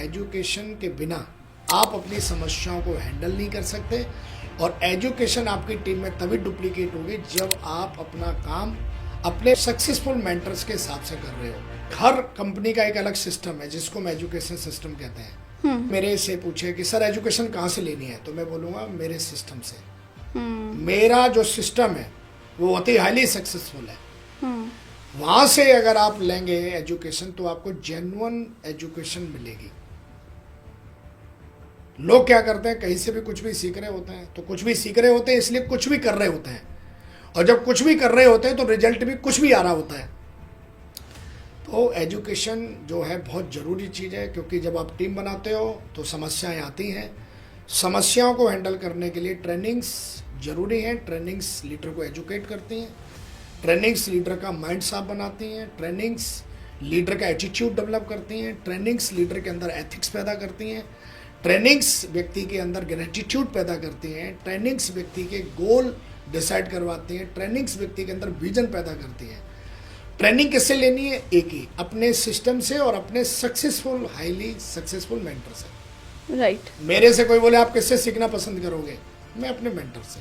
Education के बिना आप अपनी समस्याओं को हैंडल नहीं कर सकते, और एजुकेशन आपकी टीम में तभी डुप्लीकेट होगी जब आप अपना काम अपने सक्सेसफुल मेंटर्स के हिसाब से कर रहे हो। हर कंपनी का एक अलग सिस्टम है जिसको हम एजुकेशन सिस्टम कहते हैं। मेरे से पूछे कि सर एजुकेशन कहाँ से लेनी है, तो मैं बोलूँगा मेरे सिस्टम से। मेरा जो सिस्टम है वो बहुत ही हाईली सक्सेसफुल है। वहाँ से अगर आप लेंगे एजुकेशन तो आपको जेन्युइन एजुकेशन मिलेगी। लोग क्या करते हैं, कहीं से भी कुछ भी सीख रहे होते हैं, तो कुछ भी सीख रहे होते हैं इसलिए कुछ भी कर रहे होते हैं, और जब कुछ भी कर रहे होते हैं तो रिजल्ट भी कुछ भी आ रहा होता है। तो एजुकेशन जो है बहुत ज़रूरी चीज़ है, क्योंकि जब आप टीम बनाते हो तो समस्याएं आती हैं। समस्याओं को हैंडल करने के लिए ट्रेनिंग्स ज़रूरी हैं। ट्रेनिंग्स लीडर को एजुकेट करती हैं, ट्रेनिंग्स लीडर का माइंड साफ बनाती हैं, ट्रेनिंग्स लीडर का एटीट्यूड डेवलप करती हैं, ट्रेनिंग्स लीडर के अंदर एथिक्स पैदा करती हैं, ट्रेनिंग्स व्यक्ति के अंदर ग्रेटिट्यूड पैदा करती हैं, ट्रेनिंग्स व्यक्ति के गोल डिसाइड करवाती हैं, ट्रेनिंग्स व्यक्ति के अंदर विजन पैदा करती हैं। ट्रेनिंग किससे लेनी है? एक ही, अपने सिस्टम से और अपने सक्सेसफुल हाईली सक्सेसफुल मेंटर से। राइट। मेरे से कोई बोले आप किससे सीखना पसंद करोगे, मैं अपने मेंटर से।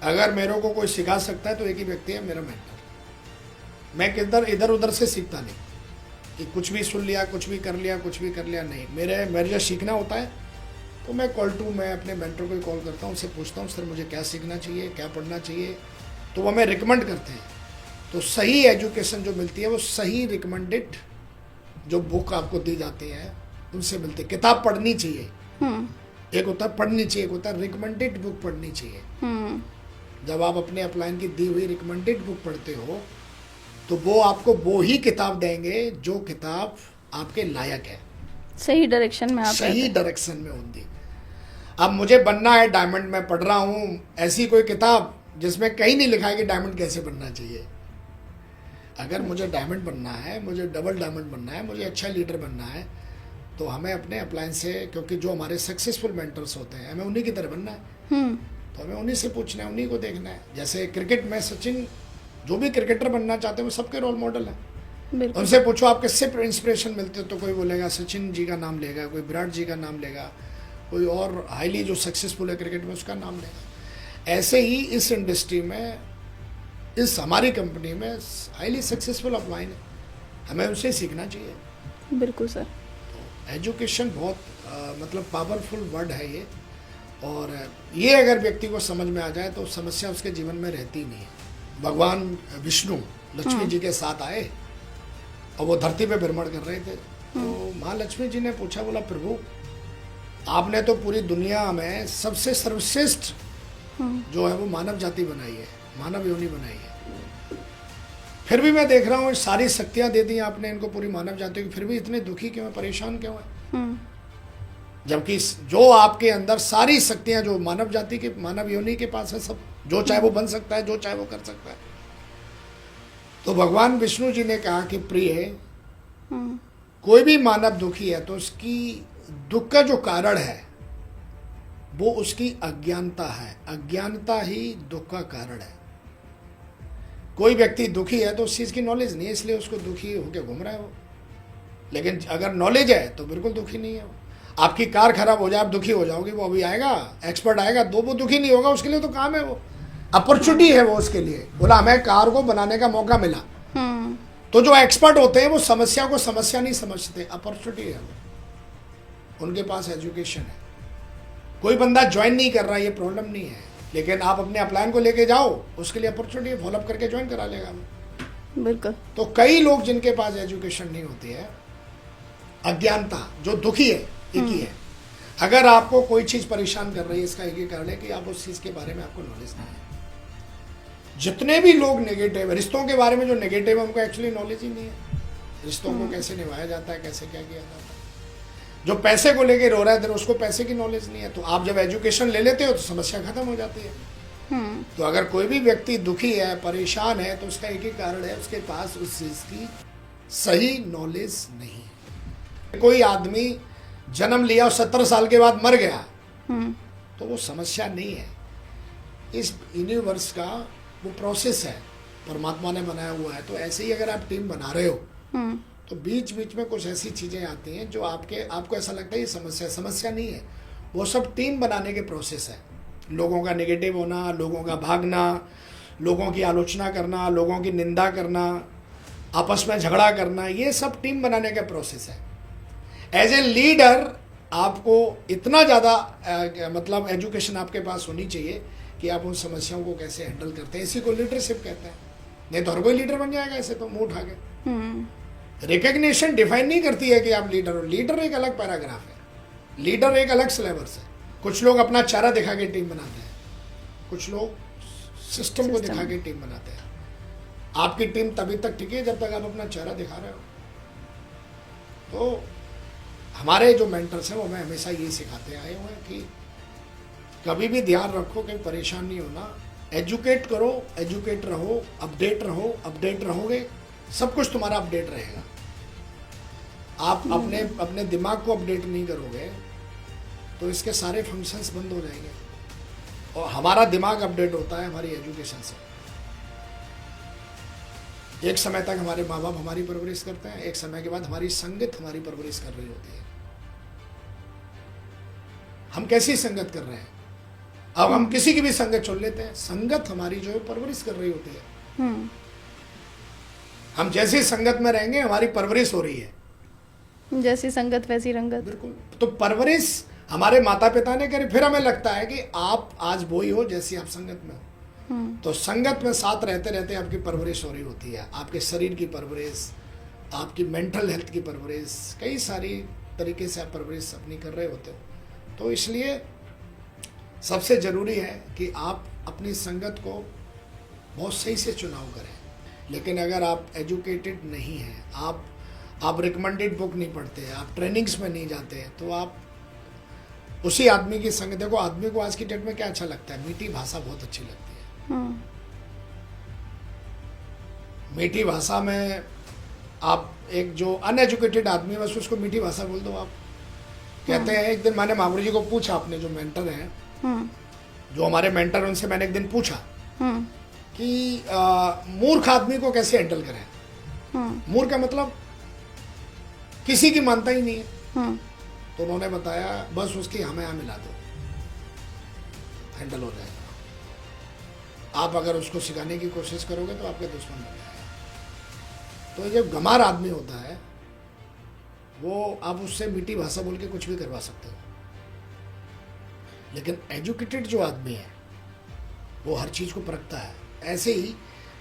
अगर मेरे को कोई सिखा सकता है तो एक ही व्यक्ति है, मेरा मेंटर। मैं किधर इधर उधर से सीखता नहीं कि कुछ भी सुन लिया, कुछ भी कर लिया, कुछ भी कर लिया, नहीं। मेरे जो सीखना होता है तो मैं मैं अपने मेंटर को कॉल करता हूँ, उससे पूछता हूँ सर मुझे क्या सीखना चाहिए, क्या पढ़ना चाहिए, तो वो हमें रिकमेंड करते हैं। तो सही एजुकेशन जो मिलती है वो सही रिकमेंडेड जो बुक आपको दी जाती है उनसे मिलती है। किताब पढ़नी चाहिए, एक होता है पढ़नी चाहिए, एक होता है रिकमेंडेड बुक पढ़नी चाहिए। जब आप अपने अपलाइन की दी हुई रिकमेंडेड बुक पढ़ते हो तो वो आपको वो ही किताब देंगे जो किताब आपके लायक है, सही डायरेक्शन में, आप सही डायरेक्शन में होंगी। अब मुझे बनना है डायमंड, मैं पढ़ रहा हूँ ऐसी कोई किताब जिसमें कहीं नहीं लिखा है कि डायमंड कैसे बनना चाहिए। अगर मुझे डायमंड बनना है, मुझे डबल डायमंड बनना है, मुझे अच्छा लीडर बनना है, तो हमें अपने अपलाइन से, क्योंकि जो हमारे सक्सेसफुल मेंटर्स होते हैं हमें उन्हीं की तरह बनना है, तो हमें उन्हीं से पूछना है, उन्हीं को देखना है। जैसे क्रिकेट में सचिन, जो भी क्रिकेटर बनना चाहते हैं वो सबके रोल मॉडल है। उनसे पूछो आप किससे इंस्पिरेशन मिलते हो, तो कोई बोलेगा सचिन जी का नाम लेगा, कोई विराट जी का नाम लेगा, कोई और हाईली जो सक्सेसफुल है क्रिकेट में उसका नाम लेगा। ऐसे ही इस इंडस्ट्री में, इस हमारी कंपनी में हाईली सक्सेसफुल अपलाइन है, हमें उनसे सीखना चाहिए। बिल्कुल सर। तो एजुकेशन बहुत मतलब पावरफुल वर्ड है ये, और ये अगर व्यक्ति को समझ में आ जाए तो समस्या उसके जीवन में रहती नहीं है। भगवान विष्णु लक्ष्मी जी के साथ आए और वो धरती पे भ्रमण कर रहे थे, तो माँ लक्ष्मी जी ने पूछा, बोला प्रभु आपने तो पूरी दुनिया में सबसे सर्वश्रेष्ठ जो है वो मानव जाति बनाई है, मानव योनि बनाई है, फिर भी मैं देख रहा हूँ सारी शक्तियां दे दी आपने इनको पूरी मानव जाति को, फिर भी इतने दुखी क्यों है, परेशान क्यों है? जबकि जो आपके अंदर सारी शक्तियां जो मानव जाति के, मानव योनि के पास है, सब जो चाहे वो बन सकता है, जो चाहे वो कर सकता है। तो भगवान विष्णु जी ने कहा कि प्रिय, कोई भी मानव दुखी है तो उसकी दुख का जो कारण है वो उसकी अज्ञानता है। अज्ञानता ही दुख का कारण है। कोई व्यक्ति दुखी है तो उस चीज़ की नॉलेज नहीं है, इसलिए उसको दुखी होकर घूम रहा है वो। लेकिन अगर नॉलेज है तो बिल्कुल दुखी नहीं है वो। आपकी कार खराब हो जाए, आप दुखी हो जाओगे, वो अभी आएगा, एक्सपर्ट आएगा, तो वो दुखी नहीं होगा, उसके लिए तो काम है, वो अपॉर्चुनिटी है वो उसके लिए। बोला हमें कार को बनाने का मौका मिला, तो जो एक्सपर्ट होते हैं वो समस्या को समस्या नहीं समझते, अपॉर्चुनिटी है वो, उनके पास एजुकेशन है। कोई बंदा ज्वाइन नहीं कर रहा, ये प्रॉब्लम नहीं है, लेकिन आप अपने अपलाइन को लेके जाओ, उसके लिए अपॉर्चुनिटी, फॉलोअप करके ज्वाइन करा लेगा वो। बिल्कुल। तो कई लोग जिनके पास एजुकेशन नहीं होती है, अज्ञानता, जो दुखी है, एक ही है। अगर आपको कोई चीज परेशान कर रही है, इसका एक ही कारण है कि आप उस चीज के बारे में आपको नॉलेज नहीं है। जितने भी लोग नेगेटिव है, रिश्तों के बारे में जो नेगेटिव है, उनको एक्चुअली नॉलेज ही नहीं है, रिश्तों को कैसे निभाया जाता है, कैसे क्या किया जाता है। जो पैसे को लेके रो रहा है, उसको पैसे की नॉलेज नहीं है। तो आप जब एजुकेशन ले लेते हो तो समस्या खत्म हो जाती है। तो अगर कोई भी व्यक्ति दुखी है, परेशान है, तो उसका एक ही कारण है, उसके पास उस चीज की सही नॉलेज नहीं है। कोई आदमी जन्म लिया और 70 साल के बाद मर गया, तो वो समस्या नहीं है। इस यूनिवर्स का वो प्रोसेस है, परमात्मा ने बनाया हुआ है। तो ऐसे ही अगर आप टीम बना रहे हो तो बीच बीच में कुछ ऐसी चीज़ें आती हैं जो आपको ऐसा लगता है ये समस्या नहीं है। वो सब टीम बनाने के प्रोसेस है। लोगों का नेगेटिव होना, लोगों का भागना, लोगों की आलोचना करना, लोगों की निंदा करना, आपस में झगड़ा करना, ये सब टीम बनाने का प्रोसेस है। एज ए लीडर आपको इतना ज़्यादा मतलब एजुकेशन आपके पास होनी चाहिए कि आप उन समस्याओं को कैसे हैंडल करते हैं। इसी को लीडरशिप कहते हैं। नहीं तो हर कोई लीडर बन जाएगा ऐसे तो मुंह उठा के। रिकग्निशन डिफाइन नहीं करती है कि आप लीडर हो। लीडर एक अलग पैराग्राफ है, लीडर एक अलग सिलेबस है। कुछ लोग अपना चेहरा दिखा के टीम बनाते हैं, कुछ लोग सिस्टम को दिखा के टीम बनाते हैं। आपकी टीम तभी तक टिकी है जब तक आप अपना चेहरा दिखा रहे हो। तो हमारे जो मेंटर्स हैं वो हमें हमेशा ये सिखाते आए हुए हैं कि कभी भी ध्यान रखो कि परेशान नहीं होना, एजुकेट करो, एजुकेट रहो, अपडेट रहोगे, सब कुछ तुम्हारा अपडेट रहेगा। आप अपने दिमाग को अपडेट नहीं करोगे तो इसके सारे फंक्शंस बंद हो जाएंगे। और हमारा दिमाग अपडेट होता है हमारी एजुकेशन से। एक समय तक हमारे माँ बाप हमारी परवरिश करते हैं, एक समय के बाद हमारी संगत हमारी परवरिश कर रही होती है। हम कैसी संगत कर रहे हैं? अब हम किसी की भी संगत चुन लेते हैं, संगत हमारी जो है परवरिश कर रही होती है। हम जैसी संगत में रहेंगे हमारी परवरिश हो रही है। जैसी संगत वैसी रंगत। बिल्कुल। तो परवरिश हमारे माता पिता ने करी, फिर हमें लगता है कि आप आज वही हो जैसी आप संगत में हो। तो संगत में साथ रहते रहते आपकी परवरिश हो रही होती है। आपके शरीर की परवरिश, आपकी मेंटल हेल्थ की परवरिश, कई सारी तरीके से आप परवरिश अपनी कर रहे होते हो। तो इसलिए सबसे ज़रूरी है कि आप अपनी संगत को बहुत सही से चुनाव करें। लेकिन अगर आप एजुकेटेड नहीं हैं, आप रिकमेंडेड बुक नहीं पढ़ते, आप ट्रेनिंग्स में नहीं जाते, तो आप उसी आदमी की संगत। देखो आदमी को आज की डेट में क्या अच्छा लगता है? मीठी भाषा बहुत अच्छी लगती है। मीठी भाषा में आप एक जो अनएजुकेटेड आदमी है बस उसको मीठी भाषा बोल दो। आप कहते हैं, एक दिन मैंने महागुरु जी को पूछा, अपने जो मेंटर हैं, जो हमारे मेंटर, उनसे मैंने एक दिन पूछा कि मूर्ख आदमी को कैसे हैंडल करें। मूर्ख का मतलब किसी की मानता ही नहीं है। तो उन्होंने बताया बस उसकी हमें यहाँ मिला दो, हैंडल हो जाएगा। आप अगर उसको सिखाने की कोशिश करोगे तो आपके दुश्मन बन जाएगा। तो ये जो गंवार आदमी होता है वो आप उससे मीठी भाषा बोल के कुछ भी करवा सकते हो। लेकिन एजुकेटेड जो आदमी है वो हर चीज़ को परखता है। ऐसे ही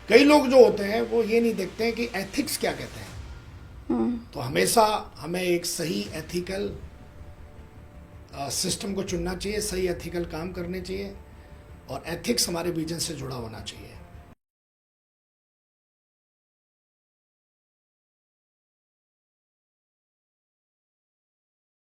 कई लोग जो होते हैं वो ये नहीं देखते हैं कि एथिक्स क्या कहते हैं। तो हमेशा हमें एक सही एथिकल सिस्टम को चुनना चाहिए, सही एथिकल काम करने चाहिए और एथिक्स हमारे विजन से जुड़ा होना चाहिए।